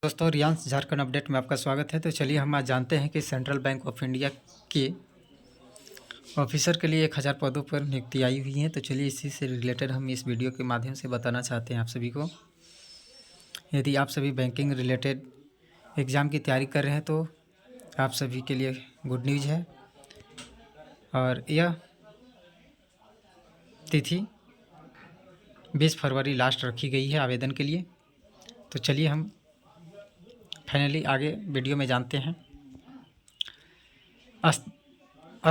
दोस्तों, रियांश झारखंड अपडेट में आपका स्वागत है। तो चलिए हम आज जानते हैं कि सेंट्रल बैंक ऑफ इंडिया के ऑफिसर के लिए 1000 पदों पर नियुक्ति आई हुई है। तो चलिए इसी से रिलेटेड हम इस वीडियो के माध्यम से बताना चाहते हैं आप सभी को। यदि आप सभी बैंकिंग रिलेटेड एग्ज़ाम की तैयारी कर रहे हैं तो आप सभी के लिए गुड न्यूज़ है। और यह तिथि 20 फरवरी लास्ट रखी गई है आवेदन के लिए। तो चलिए हम फाइनली आगे वीडियो में जानते हैं।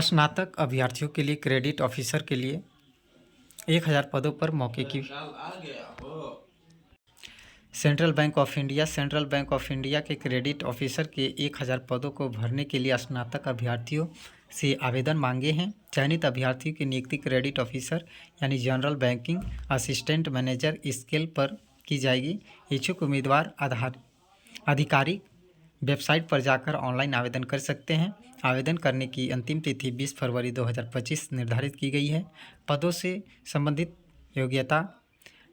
स्नातक अभ्यर्थियों के लिए क्रेडिट ऑफिसर के लिए 1000 पदों पर मौके की सेंट्रल बैंक ऑफ इंडिया के क्रेडिट ऑफिसर के 1000 पदों को भरने के लिए स्नातक अभ्यर्थियों से आवेदन मांगे हैं। चयनित अभ्यर्थियों की नियुक्ति क्रेडिट ऑफिसर यानी general banking assistant manager scale पर की जाएगी। इच्छुक उम्मीदवार आधिकारिक वेबसाइट पर जाकर ऑनलाइन आवेदन कर सकते हैं। आवेदन करने की अंतिम तिथि 20 फरवरी 2025 निर्धारित की गई है। पदों से संबंधित योग्यता,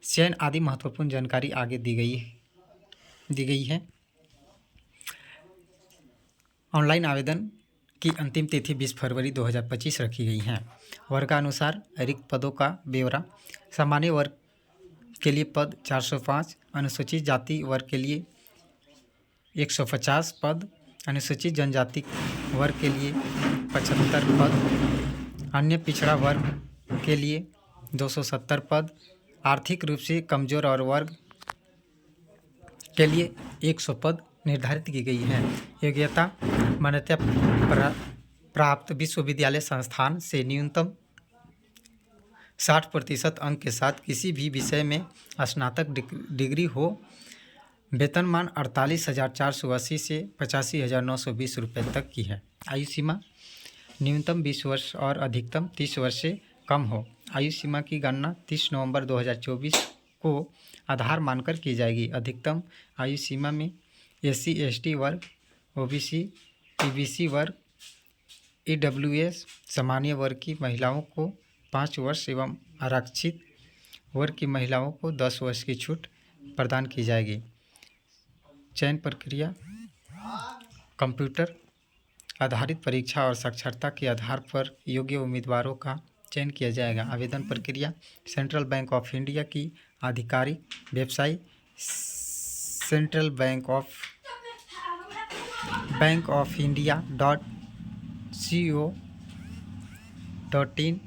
चयन आदि महत्वपूर्ण जानकारी आगे दी गई है। ऑनलाइन आवेदन की अंतिम तिथि 20 फरवरी 2025 रखी गई है। वर्गानुसार रिक्त पदों का ब्यौरा: सामान्य वर्ग के लिए पद 405, अनुसूचित जाति वर्ग के लिए 150 पद, अनुसूचित जनजाति वर्ग के लिए 75 पद, अन्य पिछड़ा वर्ग के लिए 270 पद, आर्थिक रूप से कमजोर और वर्ग के लिए 100 पद निर्धारित की गई है। योग्यता: मान्यता प्राप्त विश्वविद्यालय संस्थान से न्यूनतम 60% अंक के साथ किसी भी विषय में स्नातक डिग्री हो। वेतनमान 48,480 से 85,920 रुपये तक की है। आयु सीमा: न्यूनतम 20 वर्ष और अधिकतम 30 वर्ष से कम हो। आयु सीमा की गणना 30 नवंबर 2024 को आधार मानकर की जाएगी। अधिकतम आयु सीमा में SC ST वर्ग, OBC PBC वर्ग, EWS सामान्य वर्ग की महिलाओं को 5 वर्ष एवं आरक्षित वर्ग की महिलाओं को 10 वर्ष की छूट प्रदान की जाएगी। चयन प्रक्रिया: कंप्यूटर आधारित परीक्षा और साक्षरता के आधार पर योग्य उम्मीदवारों का चयन किया जाएगा। आवेदन प्रक्रिया: सेंट्रल बैंक ऑफ इंडिया की आधिकारिक वेबसाइट centralbankofindia.co.in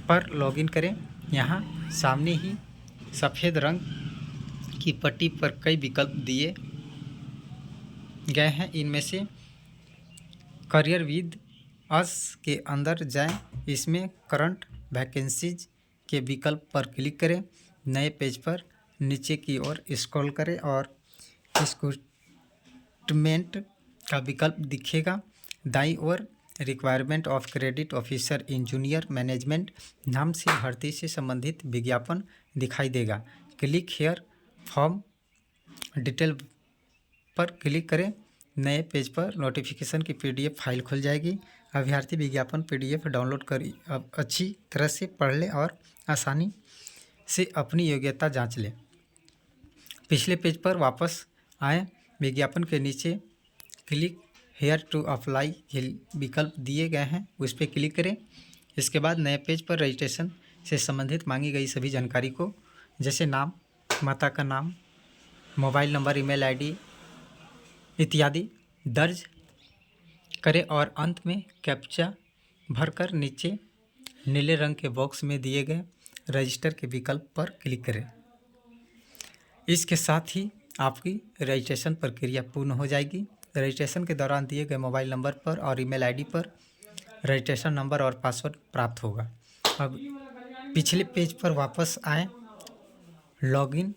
पर लॉगिन करें। यहाँ सामने ही सफ़ेद रंग की पट्टी पर कई विकल्प दिए गए हैं। इनमें से करियर विद अस के अंदर जाएं। इसमें करंट वैकेंसीज के विकल्प पर क्लिक करें। नए पेज पर नीचे की ओर स्क्रॉल करें और रिक्रूटमेंट का विकल्प दिखेगा। दाईं ओर requirement of credit officer in junior management नाम से भर्ती से संबंधित विज्ञापन दिखाई देगा। क्लिक हेयर फॉर्म डिटेल पर क्लिक करें। नए पेज पर नोटिफिकेशन की PDF फाइल खुल जाएगी। अभ्यर्थी विज्ञापन PDF डाउनलोड कर अब अच्छी तरह से पढ़ ले और आसानी से अपनी योग्यता जांच ले। पिछले पेज पर वापस आएँ। विज्ञापन के नीचे क्लिक हेयर टू अप्लाई के विकल्प दिए गए हैं, उस पर क्लिक करें। इसके बाद नए पेज पर रजिस्ट्रेशन से संबंधित मांगी गई सभी जानकारी को, जैसे नाम, माता का नाम, मोबाइल नंबर, ईमेल ID इत्यादि दर्ज करें और अंत में कैप्चा भरकर नीचे नीले रंग के बॉक्स में दिए गए रजिस्टर के विकल्प पर क्लिक करें। इसके साथ ही आपकी रजिस्ट्रेशन प्रक्रिया पूर्ण हो जाएगी। रजिस्ट्रेशन के दौरान दिए गए मोबाइल नंबर पर और ईमेल ID पर रजिस्ट्रेशन नंबर और पासवर्ड प्राप्त होगा। अब पिछले पेज पर वापस आएँ। लॉगिन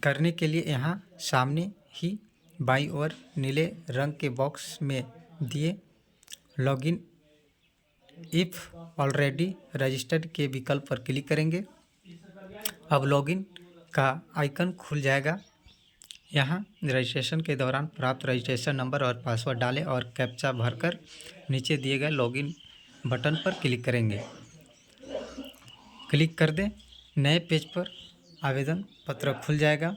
करने के लिए यहाँ सामने ही बाईं ओर नीले रंग के बॉक्स में दिए लॉगिन इफ़ ऑलरेडी रजिस्टर्ड के विकल्प पर क्लिक करेंगे। अब लॉगिन का आइकन खुल जाएगा। यहाँ रजिस्ट्रेशन के दौरान प्राप्त रजिस्ट्रेशन नंबर और पासवर्ड डालें और कैप्चा भरकर नीचे दिए गए लॉगिन बटन पर क्लिक करेंगे। क्लिक कर दें। नए पेज पर आवेदन पत्र खुल जाएगा।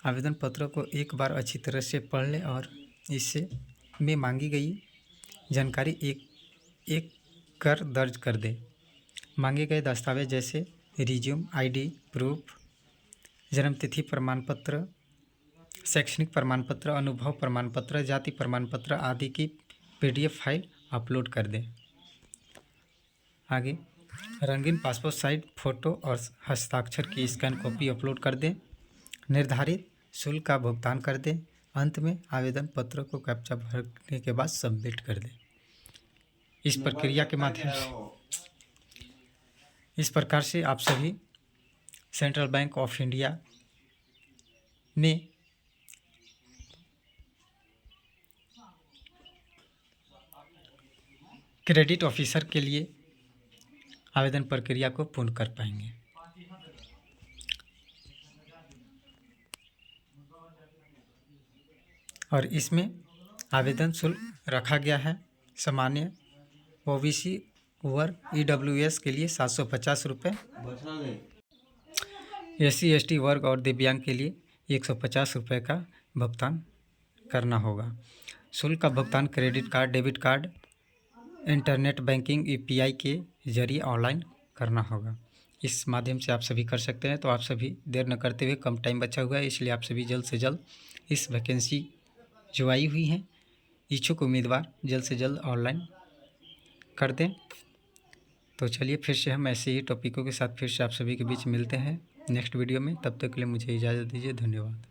आवेदन पत्र को एक बार अच्छी तरह से पढ़ लें और इससे में मांगी गई जानकारी एक एक कर दर्ज कर दें। मांगे गए दस्तावेज जैसे रिज्यूम, आईडी प्रूफ, जन्मतिथि प्रमाण पत्र, शैक्षणिक प्रमाण पत्र, अनुभव प्रमाण पत्र, जाति प्रमाण पत्र आदि की PDF फाइल अपलोड कर दें। आगे रंगीन पासपोर्ट साइज फ़ोटो और हस्ताक्षर की स्कैन कॉपी अपलोड कर दें। निर्धारित शुल्क का भुगतान कर दें। अंत में आवेदन पत्र को कैप्चा भरने के बाद सबमिट कर दें। इस प्रक्रिया के माध्यम से इस प्रकार से आप सभी सेंट्रल बैंक ऑफ इंडिया में क्रेडिट ऑफिसर के लिए आवेदन प्रक्रिया को पूर्ण कर पाएंगे। और इसमें आवेदन शुल्क रखा गया है सामान्य OBC वर्ग EWS के लिए 750 रुपये, SC ST वर्ग और दिव्यांग के लिए 150 रुपये का भुगतान करना होगा। शुल्क का भुगतान credit card, debit card, internet banking UPI के जरिए ऑनलाइन करना होगा। इस माध्यम से आप सभी कर सकते हैं। तो आप सभी देर न करते हुए, कम टाइम बचा हुआ है, इसलिए आप सभी जल्द से जल्द इस वैकेंसी जो आई हुई हैं इच्छुक उम्मीदवार जल्द से जल्द ऑनलाइन कर दें। तो चलिए फिर से हम ऐसे ही टॉपिकों के साथ फिर से आप सभी के बीच मिलते हैं नेक्स्ट वीडियो में। तब तक के लिए मुझे इजाज़त दीजिए। धन्यवाद।